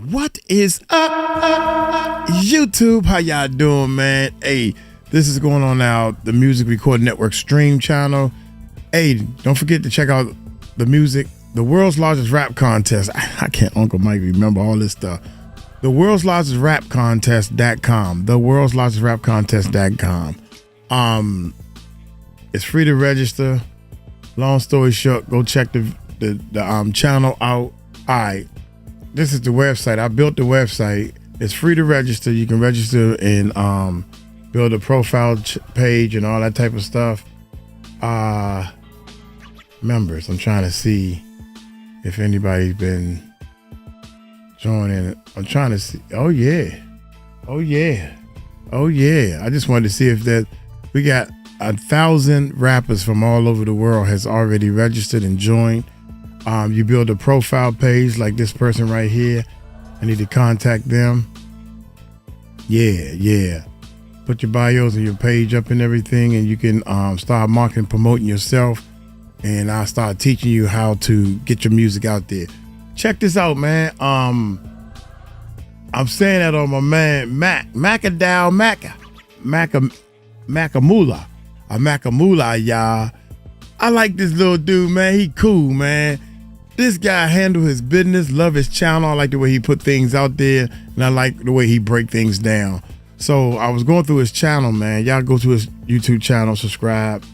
What is up, YouTube? How y'all doing, man? Hey, this is going on now, the Music Record Network stream channel. Hey, don't forget to check out the world's largest rap contest. I can't, Uncle Mike, remember all this stuff. The world's largest rap contest.com. The world's largest rap contest.com. It's free to register. Long story short, go check the channel out. All right. This is the website. I built the website. It's free to register. You can register and build a profile page and all that type of stuff. Members, I'm trying to see if anybody's been joining it. I'm trying to see. Oh yeah. I just wanted to see if we got 1,000 rappers from all over the world has already registered and joined. You build a profile page like this person right here. I need to contact them. Yeah. Put your bios and your page up and everything, and you can start marketing, promoting yourself, and I'll start teaching you how to get your music out there. Check this out, man. I'm saying that on my man Macadow Macamula, y'all. I like this little dude, man. He cool, man. This guy handle his business, love his channel. I like the way he put things out there, and I like the way he break things down. So I was going through his channel, man. Y'all go to his YouTube channel, subscribe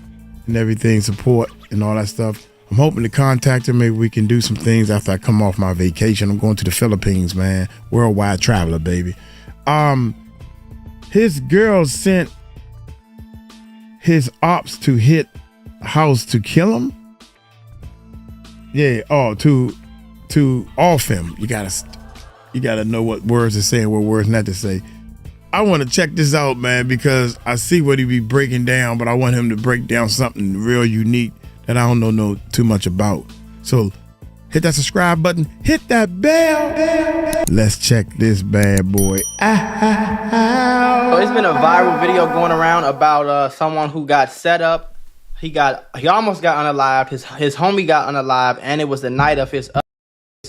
and everything, support and all that stuff. I'm hoping to contact him. Maybe we can do some things after I come off my vacation. I'm going to the Philippines, man. Worldwide traveler, baby. His girl sent his ops to hit house to kill him. Yeah, to off him. You gotta know what words to say and what words not to say. I want to check this out, man, because I see what he be breaking down, but I want him to break down something real unique that I don't know too much about. So hit that subscribe button, hit that bell. Let's check this bad boy out. So it's been a viral video going around about someone who got set up. He almost got unalived. His homie got unalived, and it was the night of his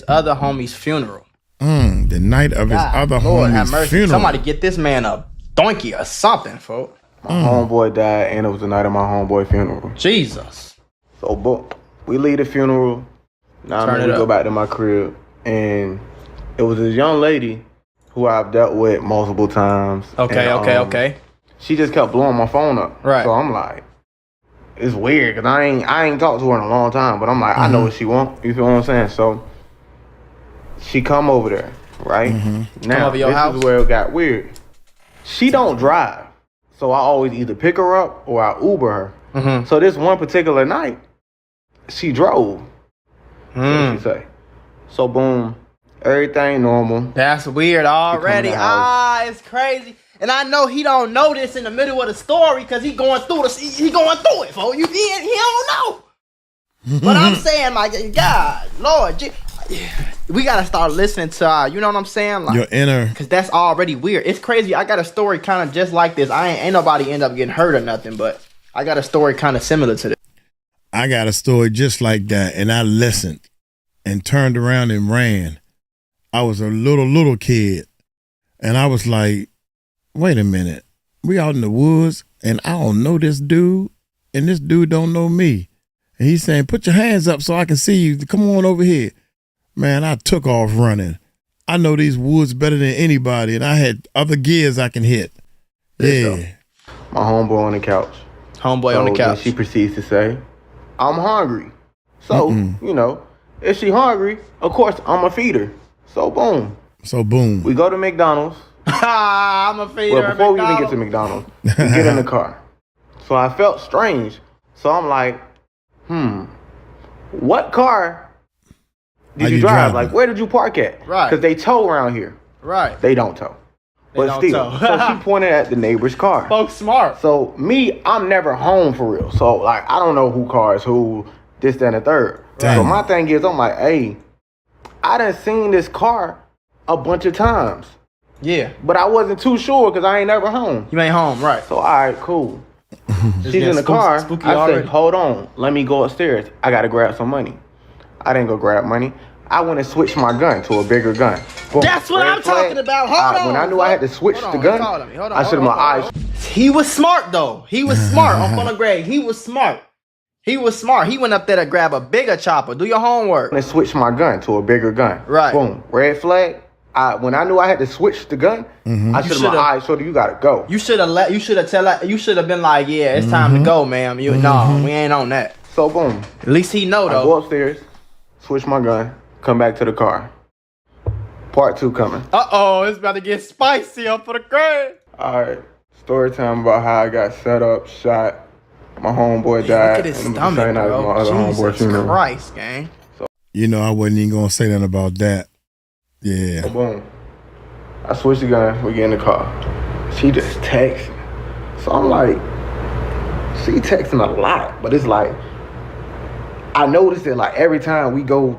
other homie's funeral. The night of his other homie's funeral. Somebody get this man a donkey or something, folks. My homeboy died, and it was the night of my homeboy funeral. Jesus. So, boom, we leave the funeral. Now we go back to my crib, and it was this young lady who I've dealt with multiple times. Okay. She just kept blowing my phone up. Right. So I'm like, it's weird because I ain't talked to her in a long time, but I'm like, I know what she want. You feel what I'm saying? So she come over there, right? Now over your house? Is where it got weird. She don't drive, so I always either pick her up or I Uber her. So this one particular night, she drove. So she say. So boom, everything normal. That's weird already. It's crazy. And I know he don't know this in the middle of the story because he going through it, folks. He don't know. But I'm saying, like, God, Lord, we gotta start listening to you know what I'm saying? Like, your inner, because that's already weird. It's crazy. I got a story kind of just like this. Ain't nobody end up getting hurt or nothing, but I got a story kind of similar to this. I got a story just like that, and I listened and turned around and ran. I was a little kid, and I was like, wait a minute, we out in the woods and I don't know this dude and this dude don't know me. And he's saying, put your hands up so I can see you. Come on over here. Man, I took off running. I know these woods better than anybody, and I had other gears I can hit. Yeah. My homeboy on the couch. On the couch. She proceeds to say, I'm hungry. So, you know, if she hungry, of course I'm a feed her. So boom. We go to McDonald's. I'm a feeder. Well, before we even get to McDonald's, we get in the car. So I felt strange. So I'm like, what car did you drive? Like, where did you park at? Right. Because they tow around here. Right. They don't tow. But still, so she pointed at the neighbor's car. Folks smart. So me, I'm never home for real. So like, I don't know who car is who, this, that, and the third. Damn. So my thing is, I'm like, hey, I done seen this car a bunch of times. Yeah. But I wasn't too sure because I ain't never home. You ain't home, right. So, all right, cool. She's in the car. I said, hold on. Let me go upstairs. I got to grab some money. I didn't go grab money. I went and switched my gun to a bigger gun. Boom. That's what I'm talking about. Hold on. When I knew I had to switch the gun, I should have my eyes. He was smart though. He was smart on phone grade. He was smart. He was smart. He went up there to grab a bigger chopper. Do your homework. And switch my gun to a bigger gun. Right. Boom. Red flag. When I knew I had to switch the gun, I should have my eyes showed you gotta go. You should have You should have been like, yeah, it's time to go, ma'am. No, we ain't on that. So boom. At least he know though. I go upstairs, switch my gun, come back to the car. Part 2 coming. It's about to get spicy up for the grade. All right. Story time about how I got set up, shot. My homeboy died. Look at his stomach, bro. My other Jesus homeboy Christ, gang. You know, I wasn't even gonna say nothing about that. Yeah. So boom. I switched the gun. We get in the car. She just texting. So I'm like, she texting a lot, but it's like, I noticed it like every time we go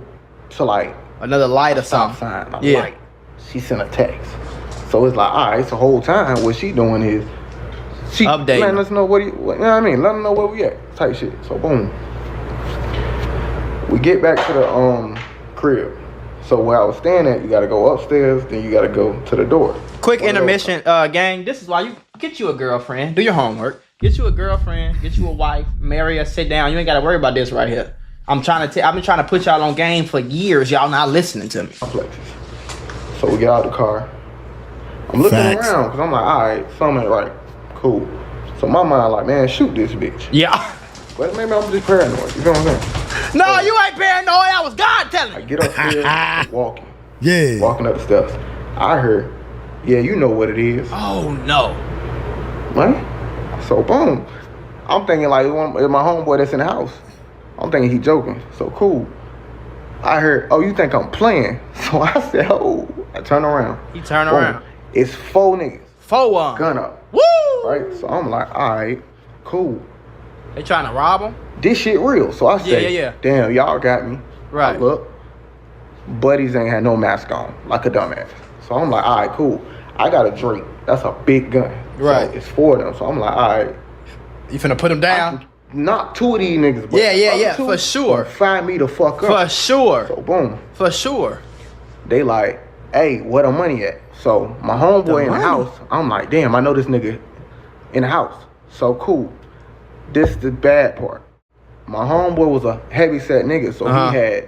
to like another light or something. Sign, light, she sent a text. So it's like, all right, the whole time what she doing is she updating. Letting us know you know what I mean? Let them know where we at, type shit. So boom. We get back to the crib. So where I was staying at, you gotta go upstairs, then you gotta go to the door. Quick intermission, gang. This is why you get you a girlfriend. Do your homework. Get you a girlfriend. Get you a wife. Marry her. Sit down. You ain't gotta worry about this right here. I've been trying to put y'all on game for years. Y'all not listening to me. So we get out the car. I'm looking around because I'm like, all right, something ain't right. Cool. So my mind like, man, shoot this bitch. Yeah. But maybe I'm just paranoid. You know what I'm saying? No, you ain't paranoid. That was God telling me. I get upstairs, walking. Yeah. Walking up the steps. I heard, yeah, you know what it is. Oh, no. Right? So, boom. I'm thinking like, it's my homeboy that's in the house. I'm thinking he joking. So, cool. I heard, oh, you think I'm playing? So I said, oh. I turn around. He turned around. It's 4 niggas. 4 gun up. Woo! Right? So I'm like, all right, cool. They trying to rob him? This shit real. So I say, damn, y'all got me. Right. I look, buddies ain't had no mask on, like a dumbass. So I'm like, all right, cool. I got a drink. That's a big gun. Right. So it's 4 of them. So I'm like, all right. You finna put them down? Knock 2 of these niggas. But yeah, for sure. Find me the fuck up. For sure. So boom. For sure. They like, hey, where the money at? So my homeboy in the house, I'm like, damn, I know this nigga in the house. So cool. This the bad part. My homeboy was a heavy set nigga, so he had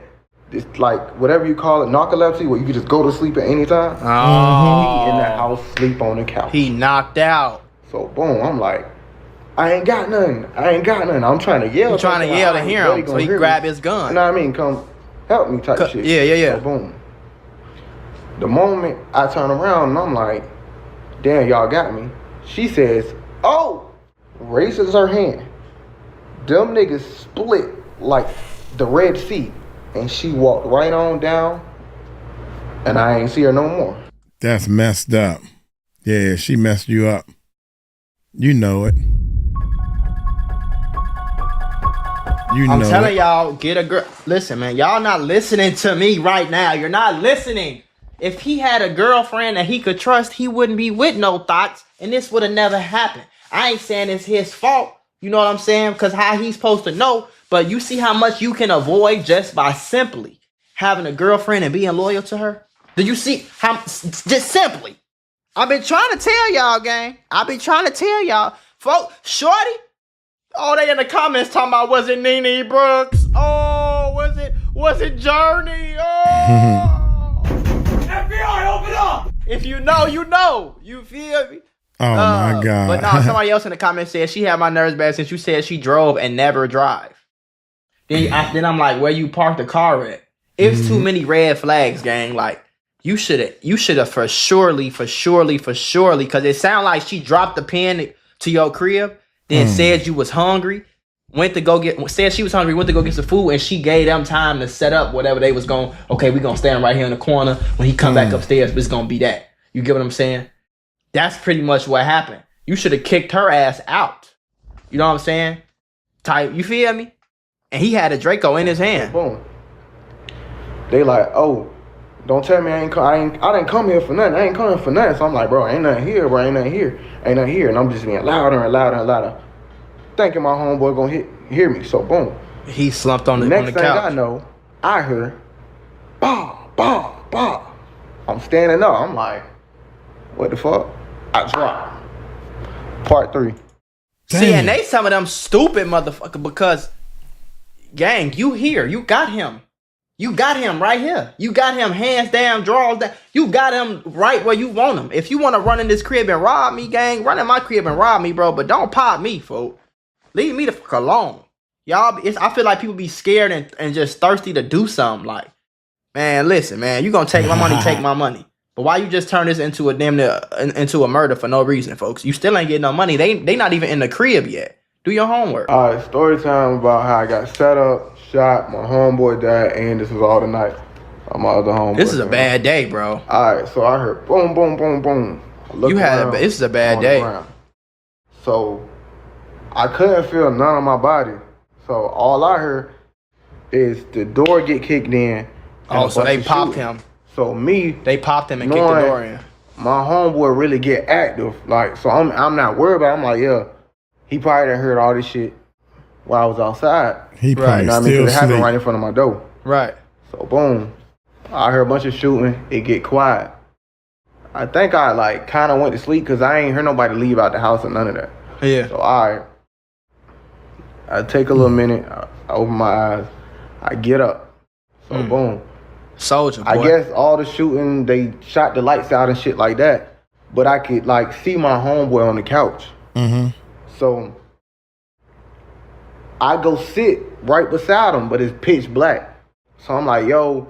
this like whatever you call it, narcolepsy, where you could just go to sleep at any time. He in the house, sleep on the couch. He knocked out. So boom, I'm like, I ain't got nothing. I'm trying to yell. You trying to yell to hear him, so he grab his gun. You know what I mean? Come help me type shit. Yeah. So boom. The moment I turn around and I'm like, damn, y'all got me. She says, oh, raises her hand. Them niggas split like the Red Sea. And she walked right on down. And I ain't see her no more. That's messed up. Yeah, she messed you up. You know it. I'm telling y'all, get a girl. Listen, man, y'all not listening to me right now. You're not listening. If he had a girlfriend that he could trust, he wouldn't be with no thoughts, and this would have never happened. I ain't saying it's his fault. You know what I'm saying? Because how he's supposed to know. But you see how much you can avoid just by simply having a girlfriend and being loyal to her? Do you see how, just simply? I've been trying to tell y'all, gang. I've been trying to tell y'all. Folks, shorty. Oh, they in the comments talking about, was it Nene Brooks? Oh, was it Journey? Oh. FBI, open up! If you know, you know. You feel me? Oh, my God. But no, somebody else in the comments said she had my nerves bad since you said she drove and never drive. Then I'm like, where you parked the car at? It's too many red flags, gang. Like, you should have for surely, because it sounded like she dropped the pen to your crib, then said you was hungry, said she was hungry, went to go get some food, and she gave them time to set up whatever they was going, okay, we gonna stand right here in the corner. When he come back upstairs, it's gonna be that. You get what I'm saying? That's pretty much what happened. You should have kicked her ass out. You know what I'm saying? Type, you feel me? And he had a Draco in his hand. Boom. They like, oh, don't tell me I didn't come here for nothing. I ain't coming for nothing. So I'm like, bro, ain't nothing here, bro. Ain't nothing here. And I'm just being louder and louder and louder, thinking my homeboy gonna hear me. So boom. He slumped on the Next couch. thing I know, I heard bah, bah, bah. I'm standing up. I'm like, what the fuck? I drop. Part 3. See, and they some of them stupid motherfucker because, gang, you here. You got him. You got him right here. You got him hands down, draws down. You got him right where you want him. If you want to run in this crib and rob me, gang, run in my crib and rob me, bro. But don't pop me, folks. Leave me the fuck alone. Y'all, I feel like people be scared and just thirsty to do something. Like, man, listen, man, you gonna take my money, take my money. But why you just turn this into a into a murder for no reason, folks? You still ain't getting no money. They not even in the crib yet. Do your homework. All right, story time about how I got set up, shot, my homeboy died, and this was all the night. My other homeboy. This is a bad day, bro. All right, so I heard boom, boom, boom, boom. This is a bad day. So I couldn't feel none of my body. So all I heard is the door get kicked in. Oh, so they popped him. So they popped him and kicked the door in. My homeboy really get active, like, so I'm not worried about it. I'm like, yeah, he probably done heard all this shit while I was outside. He probably it happened right in front of my door. Right. So boom, I heard a bunch of shooting. It get quiet. I think I like kind of went to sleep because I ain't heard nobody leave out the house or none of that. Yeah. So I take a little minute. I open my eyes. I get up. So boom. Soldier boy. I guess all the shooting, they shot the lights out and shit like that. But I could like see my homeboy on the couch. Mm-hmm. So I go sit right beside him, but it's pitch black. So I'm like, yo,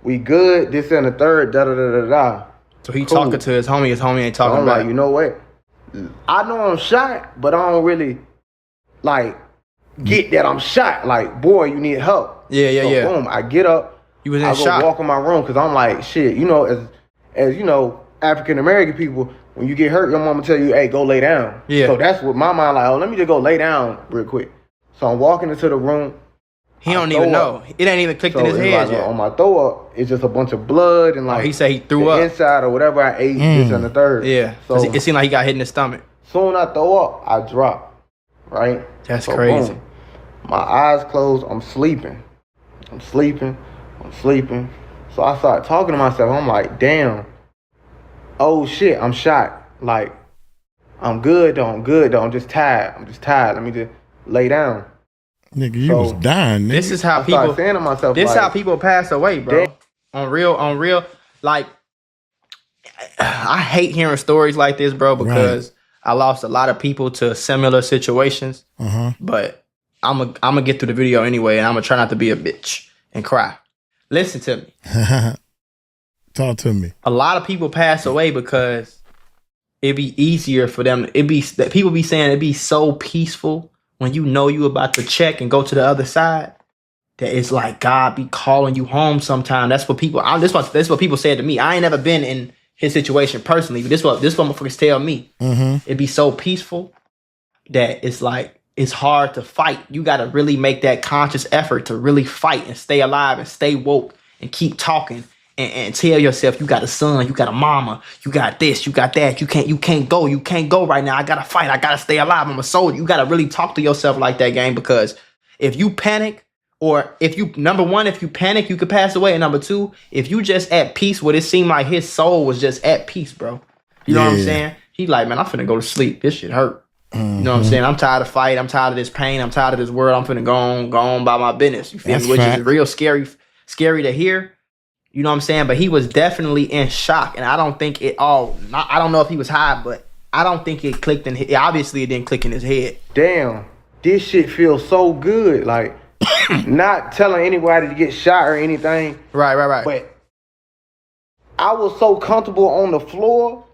we good? This and the third, da da da da da. So he talking to his homie ain't talking so I'm back. like, you know what? I know I'm shot, but I don't really like get that I'm shot. Like, boy, you need help. Yeah. Boom, I get up. You was in I shock. go walk in my room because I'm like, shit, you know, as you know, African American people, when you get hurt, your mama tell you, hey, go lay down. Yeah. So that's what my mind like, oh, let me just go lay down real quick. So I'm walking into the room. He don't even know. It ain't even clicked in his head yet. On my throw up, it's just a bunch of blood and like he said he threw up inside or whatever I ate, this and the third. Yeah. So it seemed like he got hit in the stomach. Soon I throw up, I drop. Right? That's crazy. Boom. My eyes closed, I'm sleeping. So I started talking to myself. I'm like, damn. Oh shit, I'm shot. Like, I'm good though. I'm just tired. Let me just lay down. Nigga, you was dying, nigga. This is how I started saying to myself, this like, how people pass away, bro. On real, like, I hate hearing stories like this, bro, because I lost a lot of people to similar situations. But I'm gonna get through the video anyway, and I'm gonna try not to be a bitch and cry. Listen to me. Talk to me. A lot of people pass away because it'd be easier for them. People be saying it'd be so peaceful when you know you about to check and go to the other side. That it's like God be calling you home sometime. That's what people. This what people said to me. I ain't never been in his situation personally, but this what motherfuckers tell me. It'd be so peaceful that it's like it's hard to fight. You got to really make that conscious effort to really fight and stay alive and stay woke and keep talking and tell yourself you got a son, you got a mama, you got this, you got that. You can't go right now. I gotta fight. I gotta stay alive. I'm a soldier. You gotta really talk to yourself like that, gang, because if you panic, or if you panic, you could pass away. And number two, if you just at peace, what it seemed like his soul was just at peace, bro. You know what I'm saying? He like, man, I'm finna go to sleep. This shit hurt. You know what I'm saying? I'm tired of fight. I'm tired of this pain. I'm tired of this world. I'm finna go on by my business. You feel me? Which is real scary to hear. You know what I'm saying? But he was definitely in shock. And I don't think I don't know if he was high, but I don't think it clicked in his, obviously it didn't click in his head. Damn, this shit feels so good. Like, not telling anybody to get shot or anything. Right. But I was so comfortable on the floor.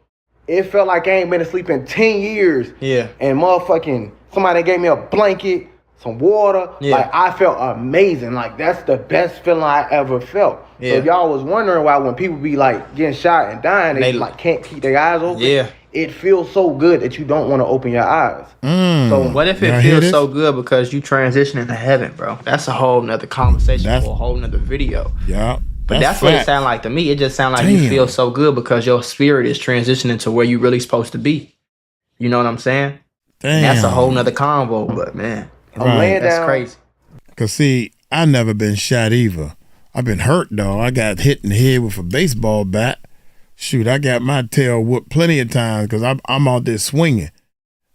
It felt like I ain't been asleep in 10 years. Yeah. And motherfucking somebody gave me a blanket, some water. Yeah. Like, I felt amazing. Like, that's the best feeling I ever felt. Yeah. So if y'all was wondering why when people be like getting shot and dying, they like can't keep their eyes open. Yeah. It feels so good that you don't want to open your eyes. So what if it feels so good because you transitioning to heaven, bro? That's a whole nother conversation for a whole nother video. Yeah. But that's what it sounds like to me. It just sounds like you feel so good because your spirit is transitioning to where you really supposed to be. You know what I'm saying? Damn. That's a whole nother convo, but man, I'm laying that's down. crazy. Cause see, I never been shot either. I've been hurt though. I got hit in the head with a baseball bat. Shoot, I got my tail whooped plenty of times because I'm out there swinging.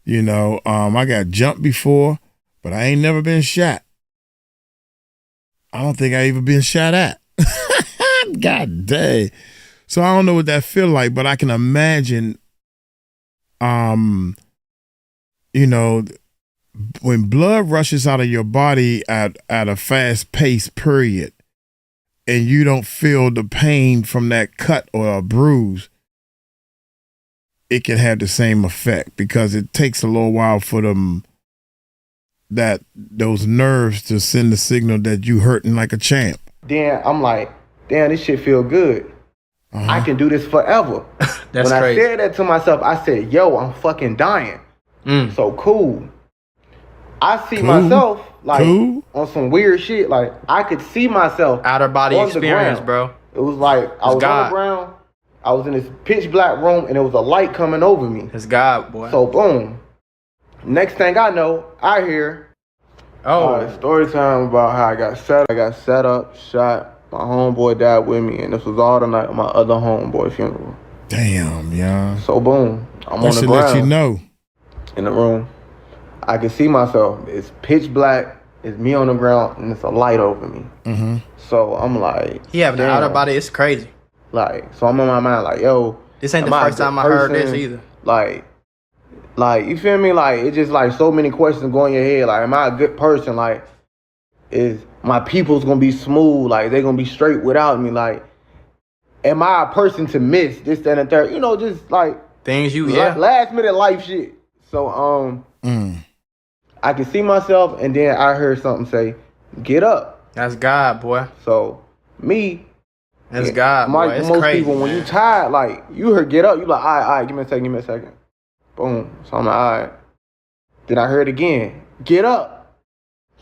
You know, I got jumped before, but I ain't never been shot. I don't think I even been shot at. God dang. So I don't know what that feel like, but I can imagine, you know, when blood rushes out of your body at a fast pace period, and you don't feel the pain from that cut or a bruise, it can have the same effect because it takes a little while for those nerves to send the signal that you hurting like a champ. Then I'm like, damn, this shit feel good. I can do this forever. That's when crazy. I said that to myself, I said, yo, I'm fucking dying. So cool. I see myself like on some weird shit. Like I could see myself outer body experience, bro. It was like I was on the ground. I was in this pitch black room and there was a light coming over me. It's God, boy. So boom. Next thing I know, I hear story time about how I got set up, shot. My homeboy died with me, and this was all the night of my other homeboy funeral. Damn, yeah. So boom, I'm on the ground. Let you know. In the room, I can see myself. It's pitch black. It's me on the ground, and it's a light over me. Mm-hmm. So I'm like, yeah, but the outer body is crazy. Like, so I'm in my mind, like, yo, this ain't the first time I heard this either. Like, you feel me? Like, it's just like so many questions go in your head. Like, am I a good person? Like, is my people's gonna be smooth? Like, they gonna be straight without me? Like, am I a person to miss this, that, and the third? You know, just like things last minute life shit. So I can see myself, and then I heard something say, "Get up." That's God, boy. So me, that's God. Boy. It's most crazy, people, man. when you tired, like you heard "Get up," you like, all right, give me a second. Boom. So I'm like, all right. Then I heard again, "Get up."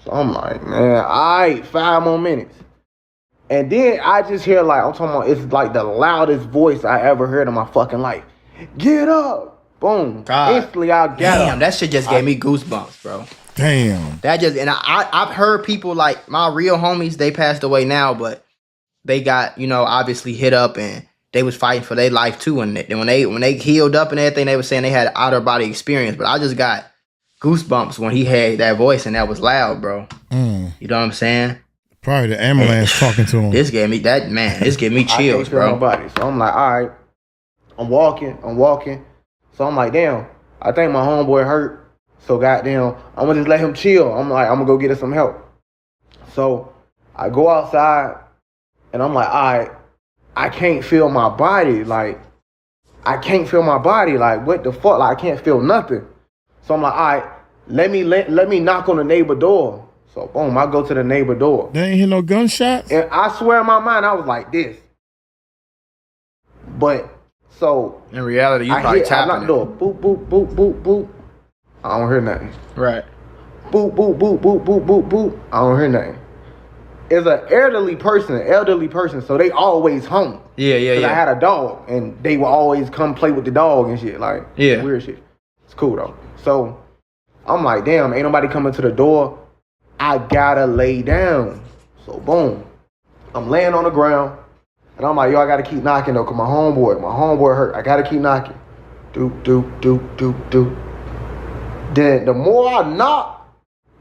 So I'm like, man, all right, 5 more minutes. And then I just hear like, I'm talking about, it's like the loudest voice I ever heard in my fucking life. "Get up." Boom. God. Instantly I got up. Damn, that shit just gave me goosebumps, bro. Damn. That just, and I've heard people like my real homies, they passed away now, but they got, you know, obviously hit up and they was fighting for their life too. And when they healed up and everything, they were saying they had outer body experience. But I just got goosebumps when he had that voice and that was loud, bro. You know what I'm saying? Probably the ambulance talking to him. This gave me chills, bro. Nobody. So I'm like, all right. I'm walking. So I'm like, damn, I think my homeboy hurt. So goddamn, I'm gonna just let him chill. I'm like, I'm gonna go get us some help. So I go outside and I'm like, all right, I can't feel my body. Like, what the fuck? Like, I can't feel nothing. So I'm like, all right, let me knock on the neighbor door. So boom, I go to the neighbor door. They ain't hear no gunshots? And I swear in my mind, I was like this. But so in reality, you probably tapping. I knock the door. Boop, boop, boop, boop, boop. I don't hear nothing. Right. Boop, boop, boop, boop, boop, boop, boop. I don't hear nothing. It's an elderly person, so they always home. Yeah. I had a dog, and they would always come play with the dog and shit, like weird shit. It's cool though. So I'm like, damn, ain't nobody coming to the door. I gotta lay down. So boom, I'm laying on the ground, and I'm like, yo, I gotta keep knocking though, cause my homeboy hurt. I gotta keep knocking. Doop, doop, doop, doop, doop. Then the more I knock,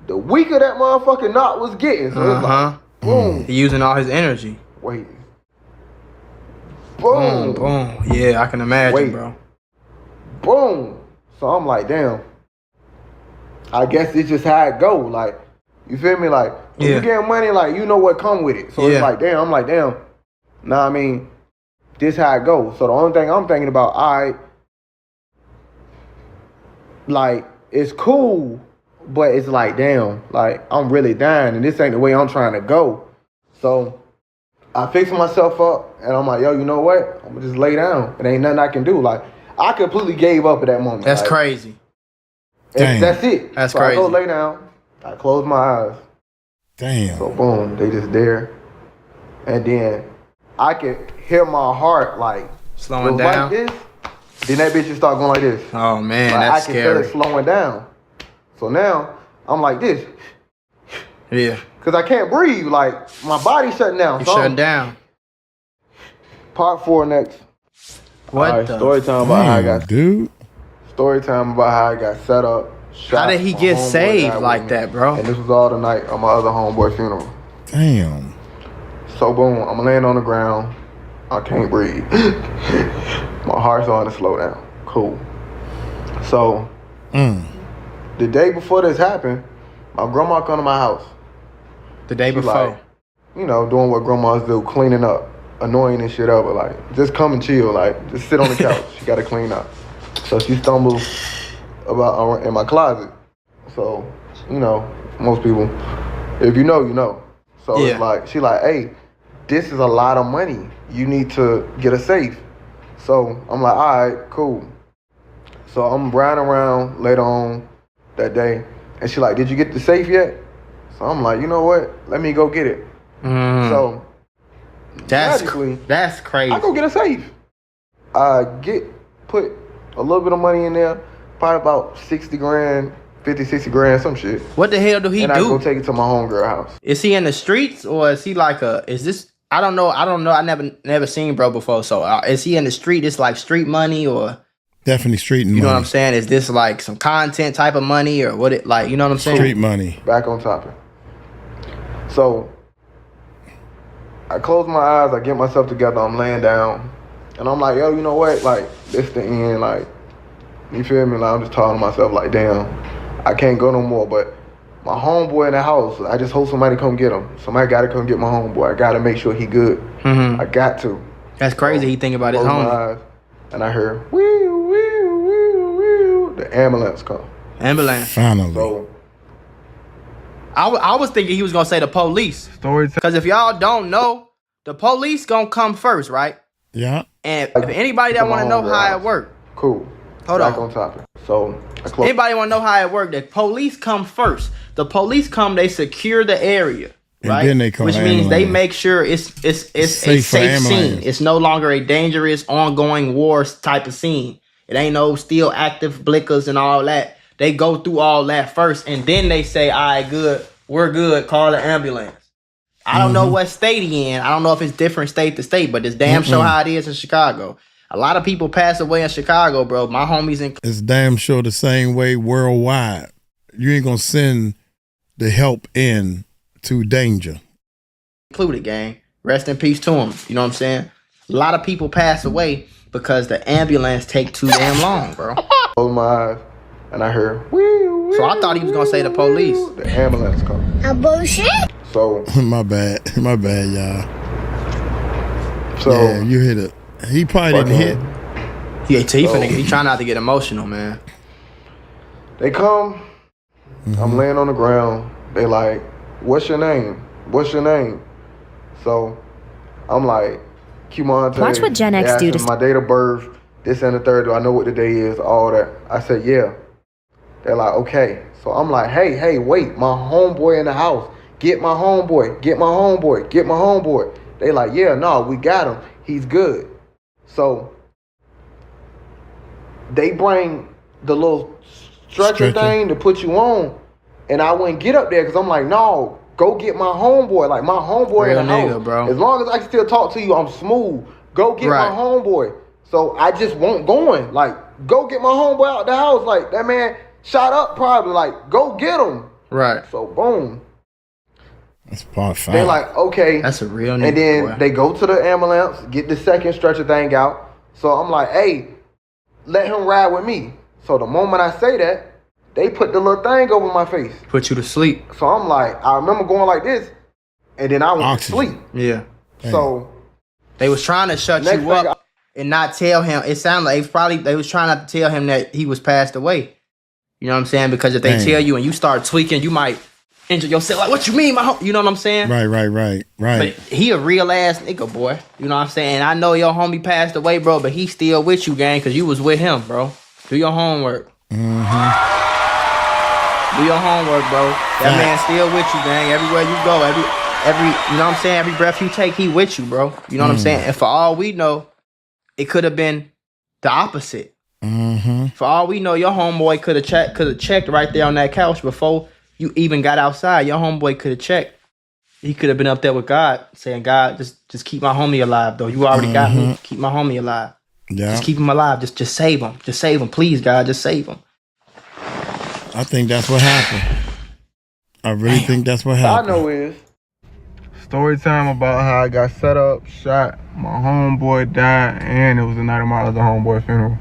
the weaker that motherfucking knock was getting. So it's like, boom. He using all his energy. Waiting. Boom. Boom. Yeah, I can imagine, bro. Boom. So I'm like, damn. I guess it's just how it go. Like, you feel me? Like, when you get money, like, you know what come with it. So it's like, damn. I'm like, damn. Nah, I mean, this how it go. So the only thing I'm thinking about, all right, like, it's cool, but it's like, damn, like, I'm really dying, and this ain't the way I'm trying to go. So I fix myself up, and I'm like, yo, you know what? I'm gonna just lay down. It ain't nothing I can do. Like, I completely gave up at that moment. That's like, crazy. That's it. That's so crazy. I go lay down. I close my eyes. Damn. So boom, they just there. And then I can hear my heart like slowing down. Like this. Then that bitch just start going like this. Oh man, like, that's I can scary. feel it slowing down. So now I'm like this. Yeah. Because I can't breathe. Like, my body's shutting down. You shutting down. Part 4 next. What the? Story time about how I got... dude. Story time about how I got set up. How did he get saved like that, bro? And this was all the night on my other homeboy funeral. Damn. So, boom, I'm laying on the ground. I can't breathe. My heart's on to slow down. Cool. So, the day before this happened, my grandma come to my house. The day before. Like, you know, doing what grandmas do, cleaning up, annoying and shit up, but like, just come and chill, like, just sit on the couch. She got to clean up. So she stumbles in my closet. So, you know, most people, if you know, you know. So it's like, she like, hey, this is a lot of money. You need to get a safe. So I'm like, all right, cool. So I'm riding around later on that day, and she like, did you get the safe yet? So I'm like, you know what? Let me go get it. So that's crazy. I go get a safe. I put a little bit of money in there, probably about 60 grand, 50, 60 grand, some shit. What the hell do he do? And I go take it to my homegirl house. Is he in the streets or is he like I don't know. I never seen bro before. So is he in the street? It's like street money or? Definitely street money. You know what I'm saying? Is this like some content type of money or what it like, you know what I'm saying? Street money. Back on topic. So I close my eyes, I get myself together, I'm laying down, and I'm like, yo, you know what? Like, this the end, like, you feel me? Like, I'm just talking to myself, like, damn, I can't go no more. But my homeboy in the house, I just hope somebody come get him. Somebody got to come get my homeboy. I got to make sure he good. I got to. That's crazy. He think about his homie. And I heard, wee, wee, wee, wee, the ambulance come. Ambulance. Finally. So, I was thinking he was going to say the police. Because if y'all don't know, the police going to come first, right? Yeah. And if anybody that want to know how it work. Cool. Hold on topic. So, anybody want to know how it work? The police come first. The police come, they secure the area. Right? And then they come. Which means they make sure it's a safe scene. It's no longer a dangerous, ongoing war type of scene. It ain't no still active blickers and all that. They go through all that first, and then they say, all right, good, we're good, call the ambulance. I don't know what state he in. I don't know if it's different state to state, but it's damn sure how it is in Chicago. A lot of people pass away in Chicago, bro. My homies in... It's damn sure the same way worldwide. You ain't gonna send the help in to danger. Included, gang. Rest in peace to them. You know what I'm saying? A lot of people pass away because the ambulance take too damn long, bro. Close my eyes. And I heard, wee, wee, so I thought he was going to say the police. The ambulance come. A bullshit? So. My bad, y'all. So. Yeah, you hit it. He probably didn't hit. He trying not to get emotional, man. They come. I'm laying on the ground. They like, what's your name? What's your name? So I'm like, Cumante. Watch what Gen X do to my date of birth. This and the third, do I know what the day is? All that. I said, yeah. They're like, okay. So I'm like, hey, wait. My homeboy in the house. Get my homeboy. Get my homeboy. Get my homeboy. They like, yeah, no, we got him. He's good. So they bring the little stretcher thing to put you on. And I wouldn't get up there because I'm like, no, go get my homeboy. Like, my homboy in the house. Bro. As long as I can still talk to you, I'm smooth. Go get my homeboy. So I just won't going. Like, go get my homeboy out the house. Like, that man shot up probably. Like, go get him. Right. So, boom. That's part 5. They like, okay. That's a real nigga. And then they go to the ambulance, get the second stretcher thing out. So I'm like, hey, let him ride with me. So the moment I say that, they put the little thing over my face. Put you to sleep. So I'm like, I remember going like this, and then I went to sleep. Yeah. So they was trying to shut you up and not tell him. It sounded like they was trying not to tell him that he was passed away. You know what I'm saying? Because if they tell you and you start tweaking, you might injure yourself. Like, what you mean, you know what I'm saying? Right. But he a real ass nigga, boy. You know what I'm saying? I know your homie passed away, bro, but he still with you, gang, because you was with him, bro. Do your homework. Do your homework, bro. That man still with you, gang. Everywhere you go, every you know what I'm saying? Every breath you take, he with you, bro. You know what I'm saying? And for all we know, it could have been the opposite. For all we know, your homeboy could have checked right there on that couch before, you even got outside, your homeboy could have checked. He could have been up there with God, saying, God, just keep my homie alive, though. You already got me. Keep my homie alive. Yeah. Just keep him alive. Just save him. Just save him. Please, God, just save him. I think that's what happened. I really think that's what happened. I know is story time about how I got set up, shot, my homeboy died, and it was the night of my other homeboy funeral.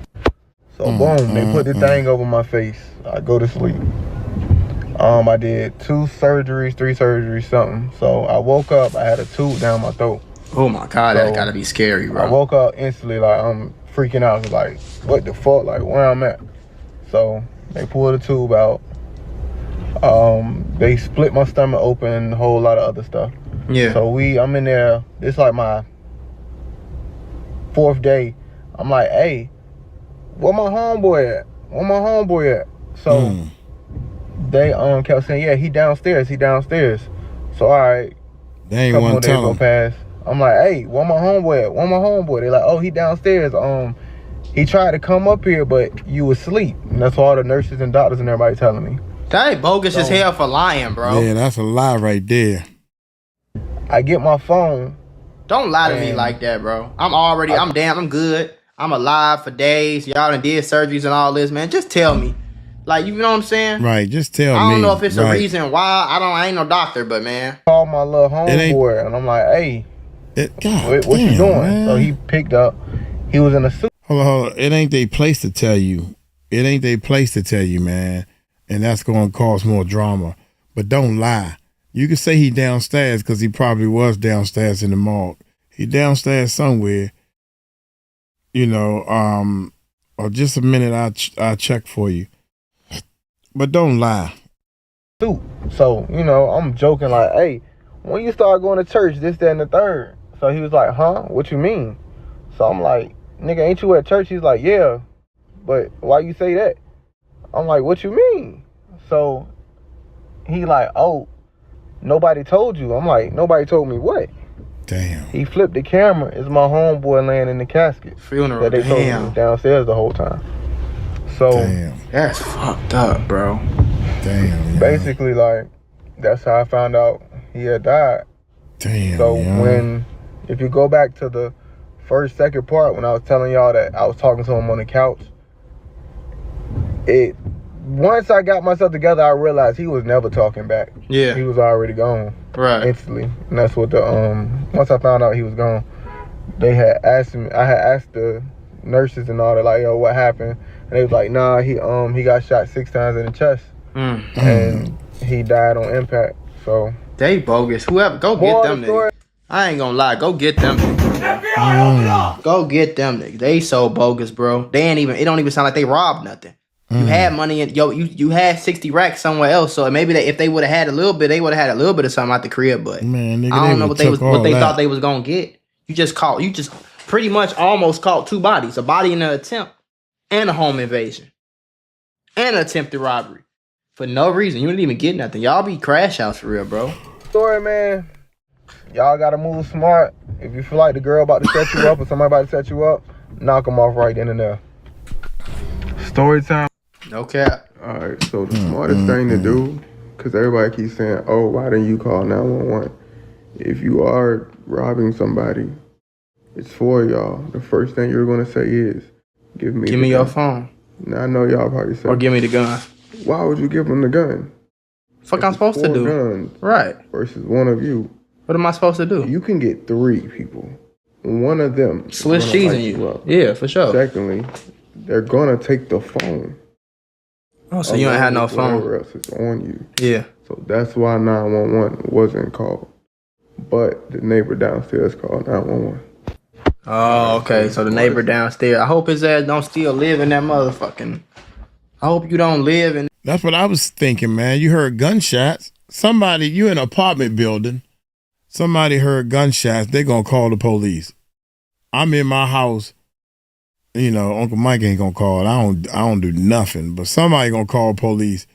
So boom, they put the thing over my face. I go to sleep. I did 2 surgeries, 3 surgeries, something. So I woke up, I had a tube down my throat. Oh my God, So that gotta be scary, bro. I woke up instantly, like I'm freaking out, like what the fuck, like where I'm at. So they pulled the tube out. They split my stomach open, a whole lot of other stuff. Yeah. So I'm in there. It's like my 4th day. I'm like, hey, where my homeboy at? Where my homeboy at? So they kept saying, yeah, he downstairs. So all right, They ain't couple more want to days tell go him. past. I'm like, hey, where my homeboy at? Where my homeboy? They like, oh, he downstairs. He tried to come up here, but you was asleep. And that's what all the nurses and doctors and everybody telling me. That ain't bogus as hell for lying, bro. Yeah, that's a lie right there. I get my phone. Don't lie to me like that, bro. I'm good. I'm alive for days. Y'all done did surgeries and all this, man. Just tell me. Like, you know what I'm saying? Right, just tell me. I don't know if it's a right. reason why. I ain't no doctor, but man. Called my little homeboy, and I'm like, hey, God what damn, you doing? man. So he picked up. He was in a suit. Hold on. It ain't their place to tell you. Man. And that's going to cause more drama. But don't lie. You can say he downstairs because he probably was downstairs in the morgue. He downstairs somewhere. You know, or just a minute, I'll check for you. But don't lie. So, you know, I'm joking like, hey, when you start going to church, this, that, and the third. So he was like, huh? What you mean? So I'm like, nigga, ain't you at church? He's like, yeah. But why you say that? I'm like, what you mean? So he like, oh, nobody told you. I'm like, nobody told me what? Damn. He flipped the camera. It's my homeboy laying in the casket. Funeral. That they told me was downstairs the whole time. So Damn. That's fucked up, bro. Damn. basically, like, that's how I found out he had died. Damn. So yeah. if you go back to the second part, when I was telling y'all that I was talking to him on the couch, once I got myself together, I realized he was never talking back. Yeah. He was already gone. Right. Instantly. And that's what once I found out he was gone, they had asked me, I had asked the nurses and all that, like, yo, what happened? And they was like, nah, he got shot 6 times in the chest. And he died on impact. So they bogus. Whoever, go get them niggas. I ain't gonna lie, go get them niggas. Go get them niggas. They so bogus, bro. It don't even sound like they robbed nothing. You had money and you had 60 racks somewhere else. So maybe if they would have had a little bit, they would have had a little bit of something out the crib. But man, nigga, I don't know what they that. thought they was gonna get. You just pretty much almost caught 2 bodies: a body in an attempt and a home invasion and an attempted robbery for no reason. You didn't even get nothing. Y'all be crash outs for real, bro. Story, man. Y'all gotta move smart. If you feel like the girl about to set you up or somebody about to set you up, knock them off right then and there. Story time. No cap. All right, so the smartest thing to do, because everybody keeps saying, oh, why didn't you call 911? If you are robbing somebody, it's for y'all. The first thing you're going to say is, give me your phone. Now, I know y'all probably say, Or give me the gun. Why would you give them the gun? Fuck I'm supposed to do? Guns right. versus one of you. What am I supposed to do? You can get 3 people. One of them Swiss cheesing you. Yeah, for sure. Secondly, they're going to take the phone. Oh, so you ain't had no phone. Whatever else is on you. Yeah. So that's why 911 wasn't called. But the neighbor downstairs called 911. Oh, okay. So the neighbor downstairs. I hope his ass don't still live in that motherfucking. I hope you don't live in. That's what I was thinking, man. You heard gunshots. You in an apartment building. Somebody heard gunshots. They're going to call the police. I'm in my house. You know, Uncle Mike ain't gonna call. I don't do nothing. But somebody gonna call police.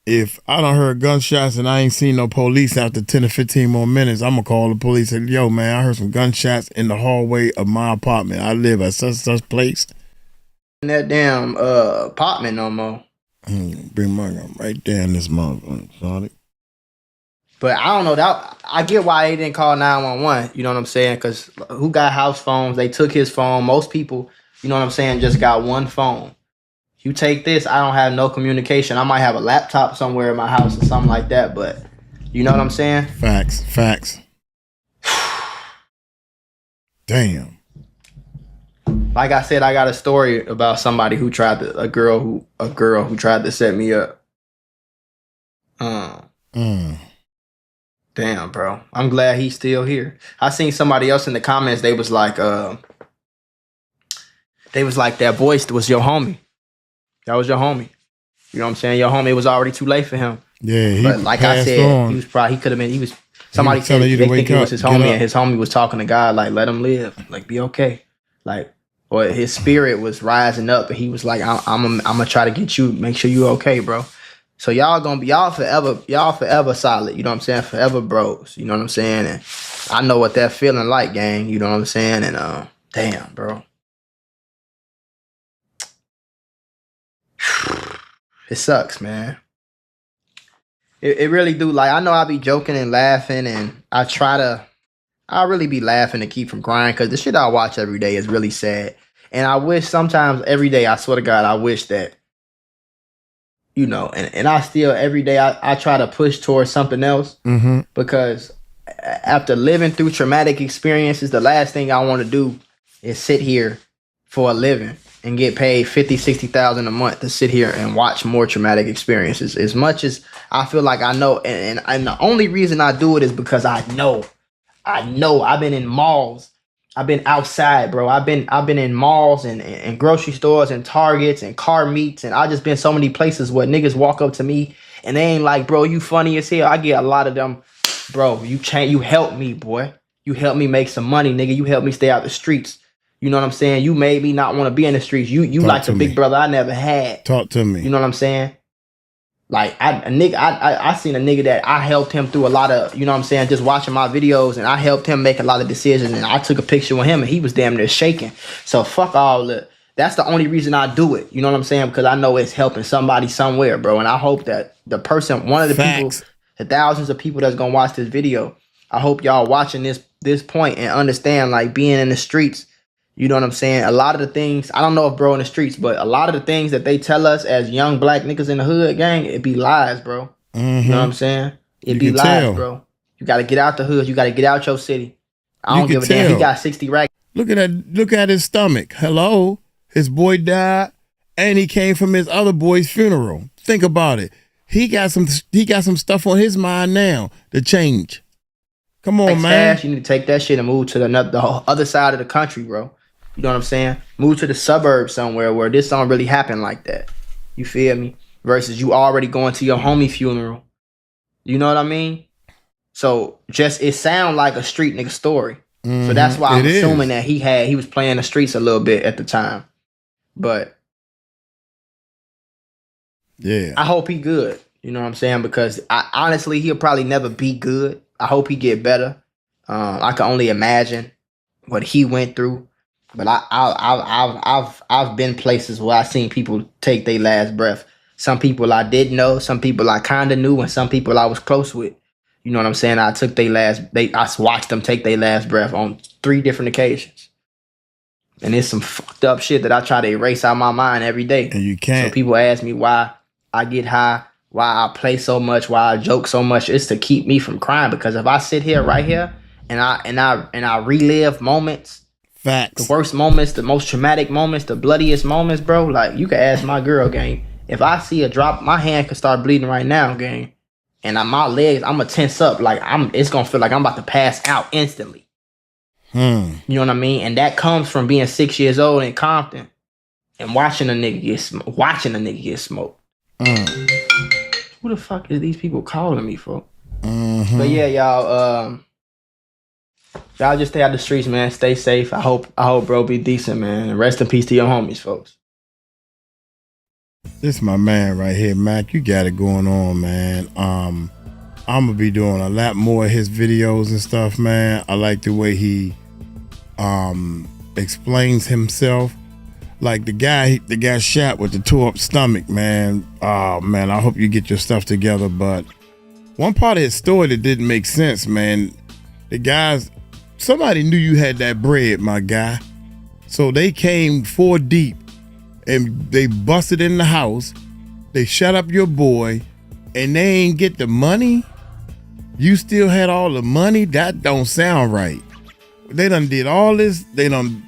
If I done heard gunshots and I ain't seen no police after 10 or 15 more minutes, I'm gonna call the police and yo, man, I heard some gunshots in the hallway of my apartment. I live at such place. In that damn apartment no more. Bring my gun right there in this motherfucker, Sonic. But I don't know that I get why they didn't call 911. You know what I'm saying? Because who got house phones? They took his phone. Most people, you know what I'm saying, just got one phone. You take this, I don't have no communication. I might have a laptop somewhere in my house or something like that. But you know what I'm saying? Facts. Damn. Like I said, I got a story about somebody who tried to a girl who tried to set me up. Damn, bro. I'm glad he's still here. I seen somebody else in the comments. They was like, that voice was your homie. That was your homie. You know what I'm saying? Your homie, was already too late for him. Yeah, but like I said, somebody said they think it was his homie, and his homie was talking to God like, let him live, like be okay, like, or his spirit was rising up, and he was like, I'm gonna try to get you, make sure you okay, bro. So y'all forever solid. You know what I'm saying? Forever bros. You know what I'm saying? And I know what that feeling like, gang. You know what I'm saying? And damn, bro. It sucks, man. It really do. Like, I know I be joking and laughing, and I really be laughing to keep from crying, because the shit I watch every day is really sad. And I wish sometimes every day, I swear to God, I wish that, you know, and I still every day I try to push towards something else, because after living through traumatic experiences, the last thing I want to do is sit here for a living and get paid $50,000-$60,000 a month to sit here and watch more traumatic experiences. As much as I feel like I know, and the only reason I do it is because I know I've been in malls. I've been outside, bro. I've been in malls and grocery stores and Targets and car meets, and I just been so many places where niggas walk up to me and they ain't like, bro, you funny as hell. I get a lot of them, bro. You helped me, boy. You helped me make some money, nigga. You helped me stay out the streets. You know what I'm saying? You made me not want to be in the streets. You like the big brother I never had. Talk to me. You know what I'm saying? Like I seen a nigga that I helped him through a lot of, you know what I'm saying, just watching my videos, and I helped him make a lot of decisions, and I took a picture with him and he was damn near shaking. So fuck all the, that's the only reason I do it. You know what I'm saying? Because I know it's helping somebody somewhere, bro. And I hope that the person, one of the people, the thousands of people that's gonna watch this video, I hope y'all watching this point and understand, like, being in the streets. You know what I'm saying? A lot of the things, I don't know if bro in the streets, but a lot of the things that they tell us as young black niggas in the hood, gang, it be lies, bro. You know what I'm saying? It be lies, bro. You got to get out the hood. You got to get out your city. I don't give a damn. He got 60 racks. Look at his stomach. Hello? His boy died, and he came from his other boy's funeral. Think about it. He got some stuff on his mind now to change. Come on, man. You need to take that shit and move to the other side of the country, bro. You know what I'm saying? Move to the suburbs somewhere where this don't really happen like that. You feel me? Versus you already going to your homie funeral. You know what I mean? So just, it sound like a street nigga story. So that's why I'm assuming that he was playing the streets a little bit at the time. But yeah, I hope he good. You know what I'm saying? Because honestly, he'll probably never be good. I hope he get better. I can only imagine what he went through. But I've been places where I've seen people take their last breath. Some people I did know, some people I kind of knew, and some people I was close with. You know what I'm saying? I watched them take their last breath on 3 different occasions. And it's some fucked up shit that I try to erase out my mind every day. And you can't. So people ask me why I get high, why I play so much, why I joke so much. It's to keep me from crying. Because if I sit here right here and I relive moments, facts, the worst moments, the most traumatic moments, the bloodiest moments, bro, like, you can ask my girl, gang. If I see a drop, my hand could start bleeding right now, gang. And my legs, I'm gonna tense up. Like, it's gonna feel like I'm about to pass out instantly. You know what I mean? And that comes from being 6 years old in Compton and watching a nigga get smoked. Who the fuck is these people calling me for? But yeah, y'all, y'all just stay out the streets, man. Stay safe. I hope bro be decent, man. And rest in peace to your homies, folks. This my man right here, Mac. You got it going on, man. I'm gonna be doing a lot more of his videos and stuff, man. I like the way he explains himself. like the guy that got shot with the tore up stomach, man. Oh man, I hope you get your stuff together. But one part of his story that didn't make sense, man. The guys, somebody knew you had that bread, my guy. So they came 4 deep and they busted in the house. They shut up your boy and they ain't get the money. You still had all the money? That don't sound right. They done did all this. They done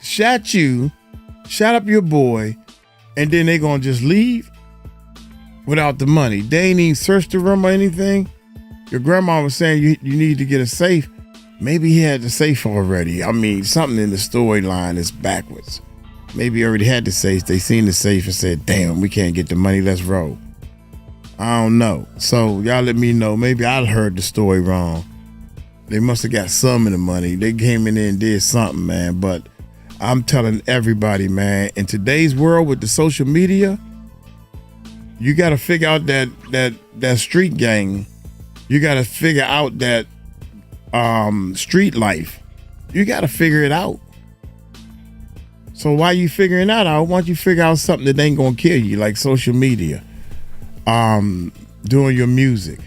shot you, shot up your boy, and then they gonna just leave without the money. They ain't even searched the room or anything. Your grandma was saying you need to get a safe. Maybe he had the safe already. I mean, something in the storyline is backwards. Maybe he already had the safe. They seen the safe and said, damn, we can't get the money. Let's roll. I don't know. So y'all let me know. Maybe I heard the story wrong. They must have got some of the money. They came in there and did something, man. But I'm telling everybody, man, in today's world with the social media, you got to figure out that street gang. You got to figure out that street life. You got to figure it out. So while you figuring that out, why don't you figure out something that ain't gonna kill you, like social media, doing your music.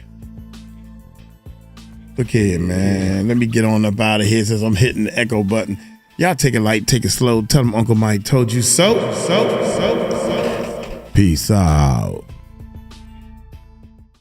Look here, man. Let me get on up out of here since I'm hitting the echo button. Y'all take it light, take it slow. Tell them Uncle Mike told you so. Peace out.